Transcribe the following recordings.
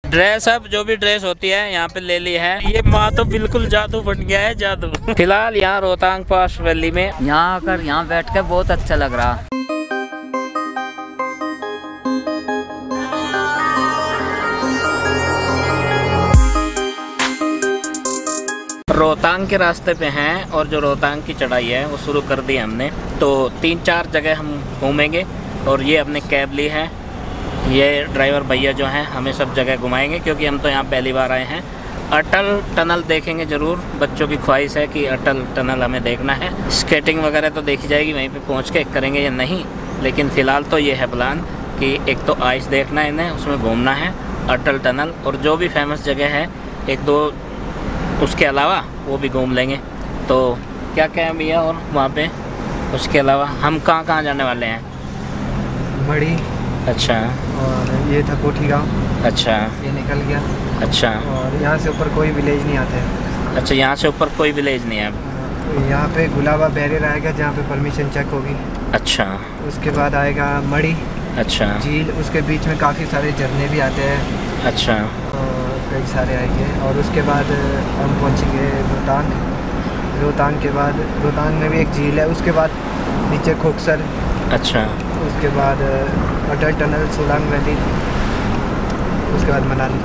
Dress अब जो भी ड्रेस होती है यहाँ पे ले ली है। ये माँ तो बिल्कुल जादू बन गया है, जादू। फिलहाल यहाँ रोहतांग पास वैली में यहाँ आकर यहाँ बैठ कर बहुत अच्छा लग रहा। रोहतांग के रास्ते पे हैं और जो रोहतांग की चढ़ाई है वो शुरू कर दी हमने। तो 3-4 जगह हम घूमेंगे और ये अपने कैब ली है। ये ड्राइवर भैया जो हैं हमें सब जगह घुमाएंगे क्योंकि हम तो यहाँ पहली बार आए हैं। अटल टनल देखेंगे ज़रूर, बच्चों की ख्वाहिश है कि अटल टनल हमें देखना है। स्केटिंग वगैरह तो देखी जाएगी, वहीं पे पहुँच के करेंगे या नहीं, लेकिन फ़िलहाल तो ये है प्लान कि एक तो आइस देखना है इन्हें, उसमें घूमना है, अटल टनल और जो भी फेमस जगह है 1-2 उसके अलावा वो भी घूम लेंगे। तो क्या क्या है भैया और वहाँ पे उसके अलावा हम कहाँ जाने वाले हैं? मड़ी। अच्छा। और ये था कोठी गाँव। अच्छा। ये निकल गया। अच्छा। और यहाँ से ऊपर कोई विलेज नहीं आता है। अच्छा, यहाँ से ऊपर कोई विलेज नहीं है। तो यहाँ पे गुलाबा बैरियर आएगा जहाँ पे परमिशन चेक होगी। अच्छा। उसके बाद आएगा मड़ी। अच्छा। झील, उसके बीच में काफ़ी सारे झरने भी आते हैं। अच्छा। और कई सारे आएंगे और उसके बाद हम पहुँचेंगे रोहतांग। रोहतांग के बाद रोहतांग में भी एक झील है, उसके बाद नीचे खोखसर। अच्छा। उसके बाद अटल टनल, सोलांग वैली, उसके बाद मनाली।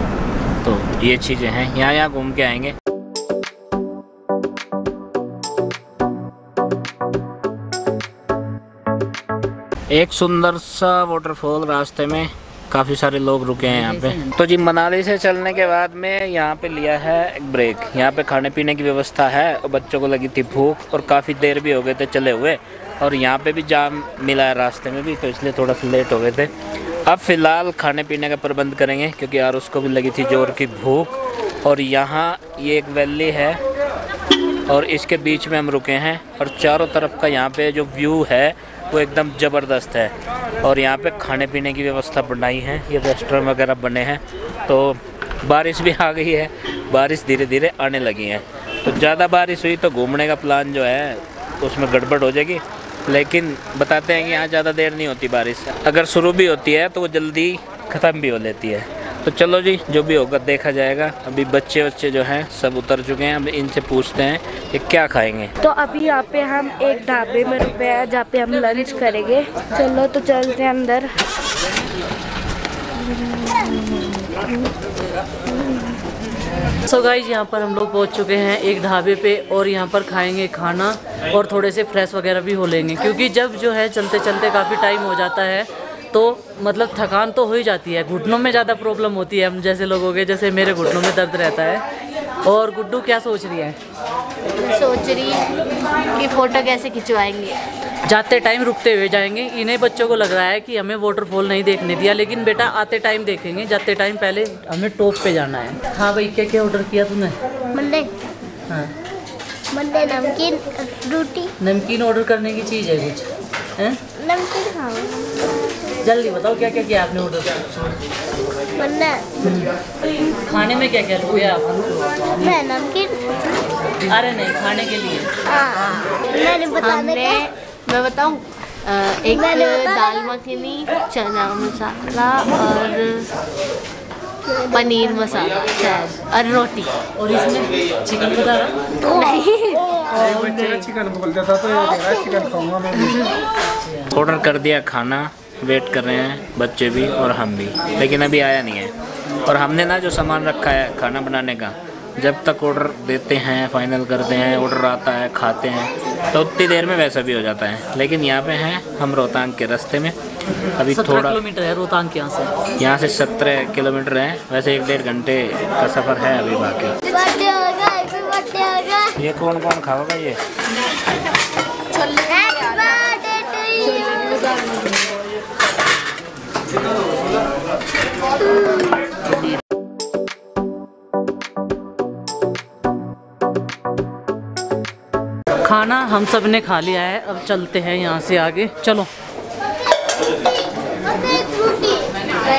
तो ये चीज़ें हैं, यहाँ घूम के आएंगे। एक सुंदर सा वाटरफॉल रास्ते में, काफ़ी सारे लोग रुके हैं यहाँ पे। तो जी मनाली से चलने के बाद में यहाँ पे लिया है एक ब्रेक। यहाँ पे खाने पीने की व्यवस्था है और बच्चों को लगी थी भूख और काफ़ी देर भी हो गए थे चले हुए और यहाँ पे भी जाम मिला है रास्ते में भी, तो इसलिए थोड़ा सा लेट हो गए थे। अब फ़िलहाल खाने पीने का प्रबंध करेंगे क्योंकि यार उसको भी लगी थी जोर की भूख। और यहाँ ये एक वैली है और इसके बीच में हम रुके हैं और चारों तरफ का यहाँ पे जो व्यू है वो एकदम ज़बरदस्त है। और यहाँ पे खाने पीने की व्यवस्था बनाई है, ये रेस्टोरेंट वगैरह बने हैं। तो बारिश भी आ गई है, बारिश धीरे धीरे आने लगी है। तो ज़्यादा बारिश हुई तो घूमने का प्लान जो है उसमें गड़बड़ हो जाएगी, लेकिन बताते हैं कि यहाँ ज़्यादा देर नहीं होती बारिश। अगर शुरू भी होती है तो वो जल्दी ख़त्म भी हो लेती है। तो चलो जी, जो भी होगा देखा जाएगा। अभी बच्चे जो हैं सब उतर चुके हैं, अब इनसे पूछते हैं कि क्या खाएंगे। तो अभी यहाँ पे हम एक ढाबे में रुके हैं जहाँ पे हम लंच करेंगे। चलो तो चलते हैं अंदर। सो गाइज यहाँ पर हम लोग पहुँच चुके हैं एक ढाबे पे और यहाँ पर खाएंगे खाना और थोड़े से फ्रेश वगैरह भी हो लेंगे क्योंकि जब जो है चलते चलते काफ़ी टाइम हो जाता है तो मतलब थकान तो हो ही जाती है। घुटनों में ज़्यादा प्रॉब्लम होती है हम जैसे लोगों के, जैसे मेरे घुटनों में दर्द रहता है। और गुड्डू क्या सोच रही है? सोच रही कि फ़ोटो कैसे खिंचवाएंगे। जाते टाइम रुकते हुए जाएंगे। इन्हें बच्चों को लग रहा है कि हमें वाटरफॉल नहीं देखने दिया, लेकिन बेटा आते टाइम देखेंगे, जाते टाइम पहले हमें टॉप पे जाना है। हाँ भाई, क्या क्या ऑर्डर किया तूने? मंडे। हाँ मंडे नमकीन रोटी। नमकीन ऑर्डर करने की चीज़ है कुछ हैं? नमकीन खाओ। जल्दी बताओ क्या क्या किया आपने ऑर्डर? खाने में क्या क्या किया? मैं नमकीन। अरे नहीं, खाने के लिए। मैंने मैं बताऊं, एक दाल मखनी, चना मसाला और पनीर मसाला शायद और रोटी। और इसमें चिकन बता रहा? नहीं, चिकन बोल देता तो चिकन खाऊंगा मैं। ऑर्डर कर दिया खाना, वेट कर रहे हैं बच्चे भी और हम भी, लेकिन अभी आया नहीं है। और हमने ना जो सामान रखा है खाना बनाने का, जब तक ऑर्डर देते हैं, फाइनल करते हैं, ऑर्डर आता है, खाते हैं, तो उतनी देर में वैसा भी हो जाता है। लेकिन यहाँ पे हैं हम रोहतांग के रास्ते में। अभी 17 थोड़ा किलोमीटर है रोहतांग के यहाँ से 17 किलोमीटर है। वैसे 1-1.5 घंटे का सफ़र है अभी बाकी। ये कौन कौन खाओगा ये? खाना हम सब ने खा लिया है, अब चलते हैं यहाँ से आगे। चलो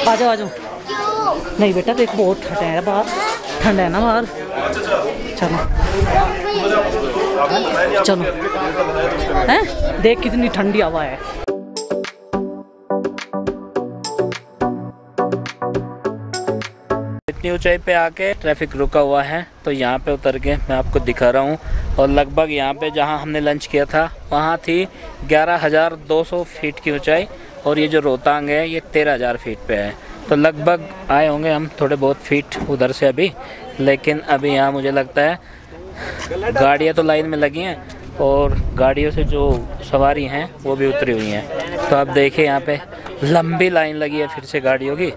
आ जाओ आ जाओ। नहीं बेटा देख, बहुत ठंड है बाहर, ठंड है ना बाहर। चलो चलो, हैं देख कितनी ठंडी हवा है। इतनी ऊंचाई पे आके ट्रैफिक रुका हुआ है, तो यहाँ पे उतर के मैं आपको दिखा रहा हूँ। और लगभग यहाँ पे जहाँ हमने लंच किया था वहाँ थी 11,200 फीट की ऊंचाई, और ये जो रोहतांग है ये 13,000 फीट पे है। तो लगभग आए होंगे हम थोड़े बहुत फीट उधर से अभी, लेकिन अभी यहाँ मुझे लगता है गाड़ियाँ तो लाइन में लगी हैं और गाड़ियों से जो सवारी हैं वो भी उतरी हुई हैं। तो आप देखिए यहाँ पे लंबी लाइन लगी है फिर से गाड़ियों की।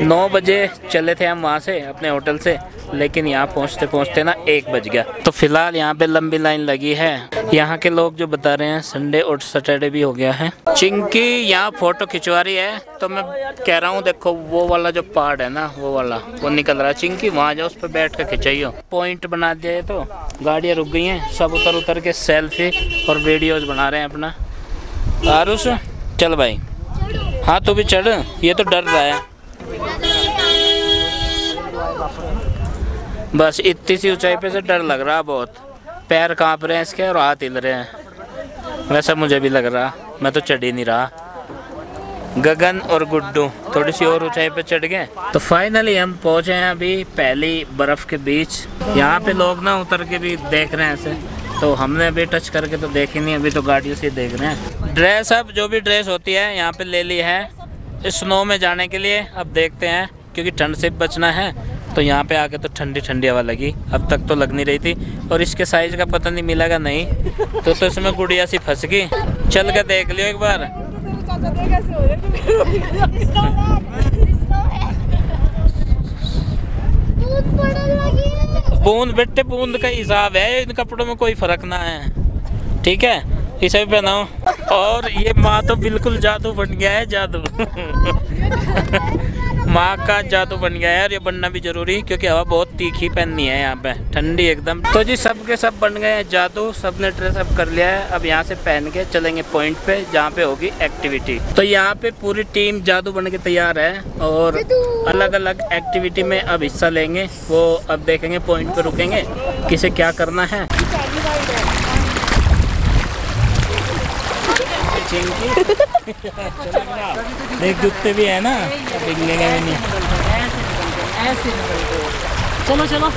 9 बजे चले थे हम वहाँ से अपने होटल से, लेकिन यहाँ पहुँचते पहुँचते ना 1 बज गया। तो फिलहाल यहाँ पे लंबी लाइन लगी है। यहाँ के लोग जो बता रहे हैं संडे और सैटरडे भी हो गया है। चिंकी यहाँ फोटो खिंचवा रही है, तो मैं कह रहा हूँ देखो वो वाला जो पहाड़ है ना वो वाला वो निकल रहा है। चिंकी वहाँ जाओ, उस पर बैठ कर खिंचाइयो। पॉइंट बना दिया है तो गाड़ियाँ रुक गई हैं, सब उतर के सेल्फी और वीडियोज बना रहे हैं अपना। आरुष चल भाई, हाँ तू भी चढ़, ये तो डर रहा है। बस इतनी सी ऊंचाई पे से डर लग रहा बहुत, पैर कांप रहे हैं इसके और हाथ हिल रहे हैं। वैसा मुझे भी लग रहा, मैं तो चढ़ ही नहीं रहा। गगन और गुड्डू थोड़ी सी और ऊंचाई पे चढ़ गए। तो फाइनली हम पहुंचे हैं अभी पहली बर्फ़ के बीच। यहाँ पे लोग ना उतर के भी देख रहे हैं ऐसे, तो हमने अभी टच करके तो देखी नहीं, अभी तो गाड़ियों से देख रहे हैं। ड्रेस अब जो भी ड्रेस होती है यहाँ पे ले ली है स्नो में जाने के लिए। अब देखते हैं, क्योंकि ठंड से बचना है, तो यहाँ पे आके तो ठंडी ठंडी हवा लगी। अब तक तो लग नहीं रही थी, और इसके साइज़ का पता नहीं मिलेगा नहीं तो इसमें गुड़िया सी फंस गई। चल के देख लियो एक बार। बूंद बेटे, बूंद का हिसाब है, इन कपड़ों में कोई फर्क ना है, ठीक है, इसे भी पहनाओ। और ये माँ तो बिल्कुल जादू बन गया है, जादू माँ का जादू बन गया है। और ये बनना भी जरूरी, क्योंकि हवा बहुत तीखी पहननी है यहाँ पे, ठंडी एकदम। तो जी सब के सब बन गए हैं जादू, सबने ड्रेस अप कर लिया है। अब यहाँ से पहन के चलेंगे पॉइंट पे जहाँ पे होगी एक्टिविटी। तो यहाँ पे पूरी टीम जादू बन के तैयार है और अलग अलग एक्टिविटी में अब हिस्सा लेंगे। वो अब देखेंगे, पॉइंट पे रुकेंगे, किसे क्या करना है। देख जूते भी है ना, बिगड़ेंगे भी नहीं। ऐसे चलो चलो,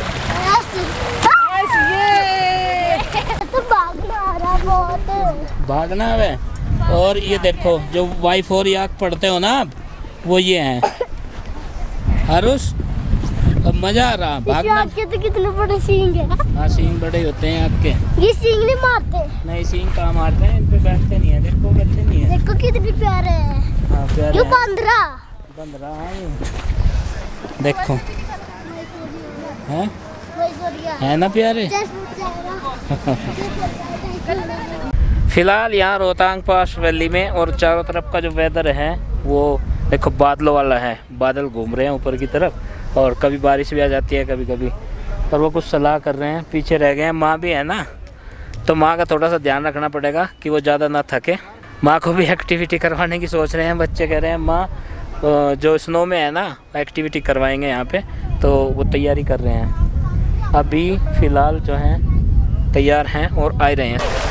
तो भागना आ रहा बहुत, भागना है। और ये देखो जो Y4 याक पढ़ते हो ना आप, वो ये हैं। आरुष अब मजा आ रहा भागना। आपके तो कितने बड़े सींग है। हाँ सींग बड़े होते हैं आपके। ये सींग नहीं मारते। नहीं सींग कहाँ मारते हैं, इन पे बैठते नहीं है। देखो बैठते नहीं है। देखो कितने प्यारे हैं। हाँ प्यारे ये हैं। बंद रहा है ये। देखो है ना प्यारे। फिलहाल यहाँ रोहतांग पास वैली में और चारों तरफ का जो वेदर है वो देखो बादलों वाला है। बादल घूम रहे हैं ऊपर की तरफ, और कभी बारिश भी आ जाती है कभी कभी। और वो कुछ सलाह कर रहे हैं, पीछे रह गए हैं। माँ भी है ना, तो माँ का थोड़ा सा ध्यान रखना पड़ेगा कि वो ज़्यादा ना थके। माँ को भी एक्टिविटी करवाने की सोच रहे हैं। बच्चे कह रहे हैं माँ जो स्नो में है ना एक्टिविटी करवाएंगे यहाँ पे, तो वो तैयारी कर रहे हैं। अभी फ़िलहाल जो हैं तैयार हैं और आ रहे हैं।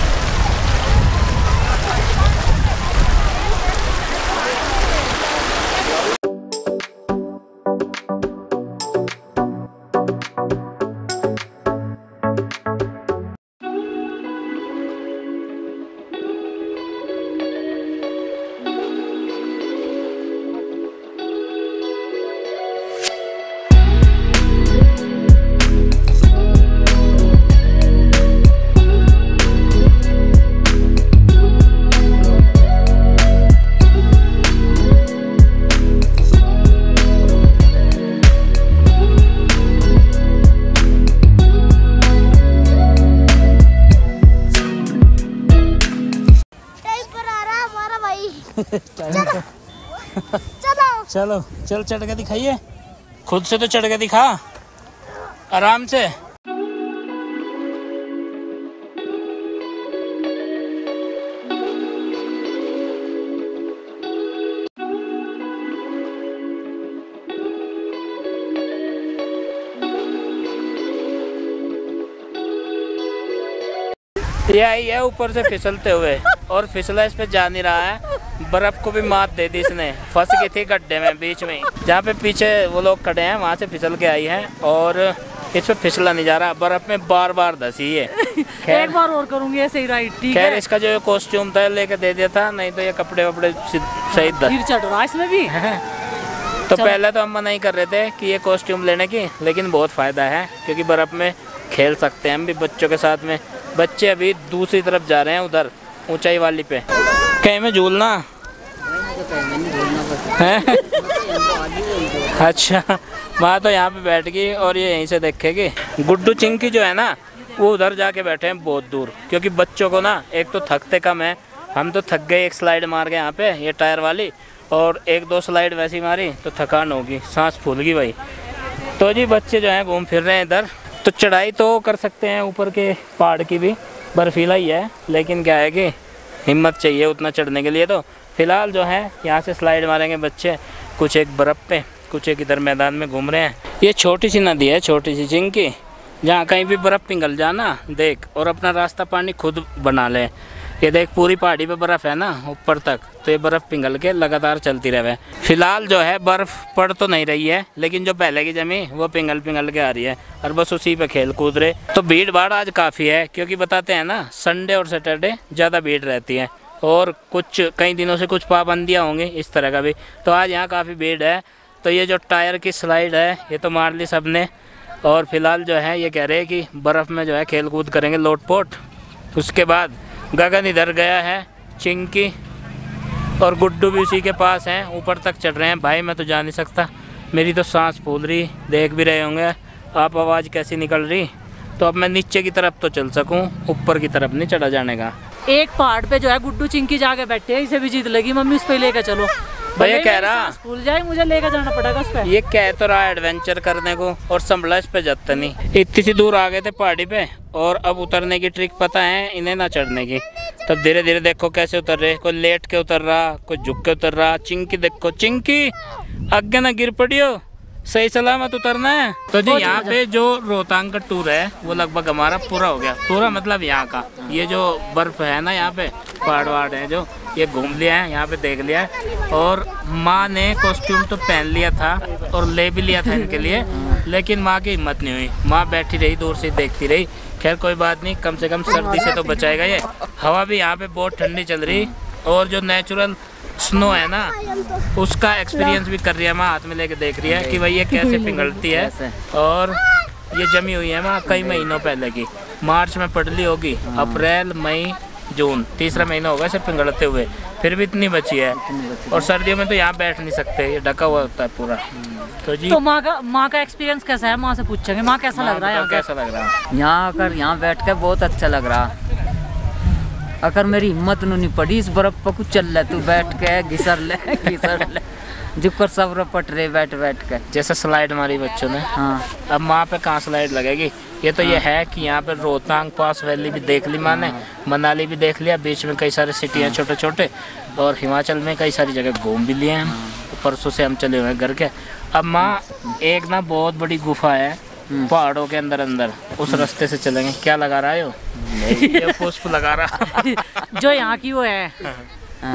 चलो चल चढ़ के दिखाइए, खुद से तो चढ़ के दिखा आराम से। ये आई है ऊपर से फिसलते हुए, और फिसला इस पे जा नहीं रहा है, बर्फ को भी मात दे दी इसने, फंस गई थी गड्ढे में बीच में, जहाँ पे पीछे वो लोग खड़े हैं वहाँ से फिसल के आई है और इस पे फिसला नहीं जा रहा, बर्फ में बार बार धसी है। एक बार और करूंगी ऐसे ही, राइट, ठीक है। खैर इसका जो कॉस्ट्यूम था लेके दे दिया था, नहीं तो ये कपड़े वपड़े सही फिर चढ़ रहा इसमें भी। तो पहले तो हम मना ही कर रहे थे कि ये कॉस्ट्यूम लेने की, लेकिन बहुत फ़ायदा है क्योंकि बर्फ़ में खेल सकते हैं हम भी बच्चों के साथ में। बच्चे अभी दूसरी तरफ जा रहे हैं, उधर ऊंचाई वाली पे। कहीं में झूलना है? अच्छा, वहाँ तो यहाँ पे बैठ गई और ये यहीं से देखेगी। गुड्डू चिंकी जो है ना वो उधर जाके बैठे हैं बहुत दूर, क्योंकि बच्चों को ना एक तो थकते कम है, हम तो थक गए। एक स्लाइड मार गए यहाँ पे ये टायर वाली, और एक दो स्लाइड वैसी मारी तो थकान होगी, सांस फूल गई भाई। तो जी बच्चे जो हैं घूम फिर रहे हैं इधर। तो चढ़ाई तो कर सकते हैं ऊपर के पहाड़ की भी, बर्फीला ही है, लेकिन क्या है कि हिम्मत चाहिए उतना चढ़ने के लिए। तो फिलहाल जो है यहाँ से स्लाइड मारेंगे बच्चे, कुछ एक बर्फ़ पे, कुछ एक इधर मैदान में घूम रहे हैं। ये छोटी सी नदी है, छोटी सी चिंकी, जहाँ कहीं भी बर्फ़ पिघल जाना देख और अपना रास्ता पानी खुद बना ले। ये देख पूरी पहाड़ी पे बर्फ़ है ना ऊपर तक, तो ये बर्फ़ पिघल के लगातार चलती रहे। फिलहाल जो है बर्फ़ पड़ तो नहीं रही है, लेकिन जो पहले की जमी वो पिघल के आ रही है और बस उसी पे खेल कूद रहे। तो भीड़ भाड़ आज काफ़ी है, क्योंकि बताते हैं ना संडे और सैटरडे ज़्यादा भीड़ रहती है, और कुछ कई दिनों से कुछ पाबंदियाँ होंगी इस तरह का भी। तो आज यहाँ काफ़ी भीड़ है। तो ये जो टायर की स्लाइड है ये तो मार ली सब ने, और फिलहाल जो है ये कह रहे हैं कि बर्फ़ में जो है खेल कूद करेंगे लोटपोट। उसके बाद गगन इधर गया है, चिंकी और गुड्डू भी उसी के पास हैं, ऊपर तक चढ़ रहे हैं। भाई मैं तो जा नहीं सकता, मेरी तो सांस फूल रही, देख भी रहे होंगे आप आवाज़ कैसी निकल रही। तो अब मैं नीचे की तरफ तो चल सकूं, ऊपर की तरफ नहीं चढ़ा जाने का। एक पहाड़ पे जो है गुड्डू चिंकी जाके बैठे हैं, इसे भी जीत लगी मम्मी उस पे लेकर चलो। भैया कह रहा भूल जाए मुझे लेकर जाना पड़ेगा उस पे। ये कह तो रहा एडवेंचर करने को, और संभला इस पे जाता नहीं। इतनी सी दूर आ गए थे पहाड़ी पे, और अब उतरने की ट्रिक पता है इन्हें ना चढ़ने की। तब धीरे धीरे देखो कैसे उतर रहे, कोई लेट के उतर रहा, कोई झुक के उतर रहा। चिंकी देखो, चिंकी आगे ना गिर पड़ियो, सही सलामत उतरना है। तो जी यहाँ पे जो रोहतांग का टूर है वो लगभग हमारा पूरा हो गया। पूरा मतलब यहाँ का ये जो बर्फ है ना, यहाँ पे पहाड़ वहाड़ है जो, ये घूम लिया है, यहाँ पे देख लिया है। और माँ ने कॉस्ट्यूम तो पहन लिया था और ले भी लिया था इनके लिए, लेकिन माँ की हिम्मत नहीं हुई, माँ बैठी रही दूर से देखती रही। खैर कोई बात नहीं, कम से कम सर्दी से तो बचाएगा ये। हवा भी यहाँ पे बहुत ठंडी चल रही, और जो नेचुरल स्नो है ना उसका एक्सपीरियंस भी कर रही है माँ, हाथ में लेके देख रही है कि भाई ये कैसे पिघलती है। और ये जमी हुई है माँ कई महीनों पहले की, मार्च में पड़ली होगी, अप्रैल मई जून तीसरा महीना होगा इसे पिघलते हुए, फिर भी इतनी बची है। और सर्दियों में तो यहाँ बैठ नहीं सकते, ये ढका हुआ होता है पूरा। तो जी तो माँ का एक्सपीरियंस कैसा है, माँ से पूछेंगे माँ कैसा लग रहा है, कैसा लग रहा है यहाँ आकर यहाँ बैठ कर बहुत अच्छा लग रहा। अगर मेरी हिम्मत नहीं पड़ी इस बर्फ पर कुछ चल रहा, तू बैठ के घिसर ले जुकर सब रपट रहे बैठ के, जैसे स्लाइड मारी बच्चों ने। हाँ अब माँ पे कहाँ स्लाइड लगेगी। ये तो ये है कि यहाँ पे रोहतांग पास वैली भी देख ली माँ ने, मनाली भी देख लिया, बीच में कई सारे सिटी हैं छोटे छोटे, और हिमाचल में कई सारी जगह घूम भी लिए हैं। परसों से हम चले हुए हैं घर के। अब माँ एक ना बहुत बड़ी गुफा है पहाड़ों के अंदर, उस रास्ते से चलेंगे। क्या लगा रहा है ये पुष्प लगा रहा जो यहाँ की वो है,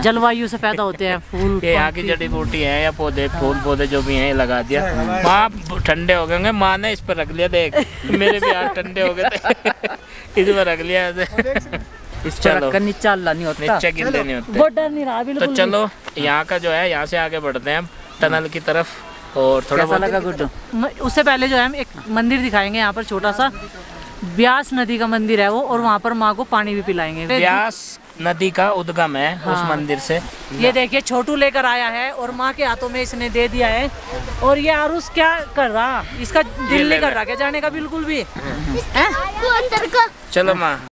जलवायु से पैदा होते हैं फूल, ये यहाँ की जड़ी बूटी है या पौधे, फूल पौधे जो भी हैं, लगा दिया। माँ ठंडे हो गए होंगे, माँ ने इस पर रख लिया, देख मेरे भी हाथ ठंडे हो गए थे इस पर रख लिया ऐसे। इस पर नीचे नहीं होता, नीचे गिरते नहीं होते, वो डर नहीं रहा बिल्कुल। तो चलो यहाँ का जो है यहाँ से आगे बढ़ते हैं टनल की तरफ। और थोड़ा कैसा लगा गुड्डू? उससे पहले जो है हम एक मंदिर दिखाएंगे, यहाँ पर छोटा सा ब्यास नदी का मंदिर है वो, और वहाँ पर माँ को पानी भी पिलाएंगे। ब्यास नदी का उद्गम है उस मंदिर से। ये देखिए छोटू लेकर आया है और माँ के हाथों में इसने दे दिया है। और ये आरुष क्या कर रहा, इसका दिल नहीं कर रहा क्या जाने का बिल्कुल भी। चलो माँ।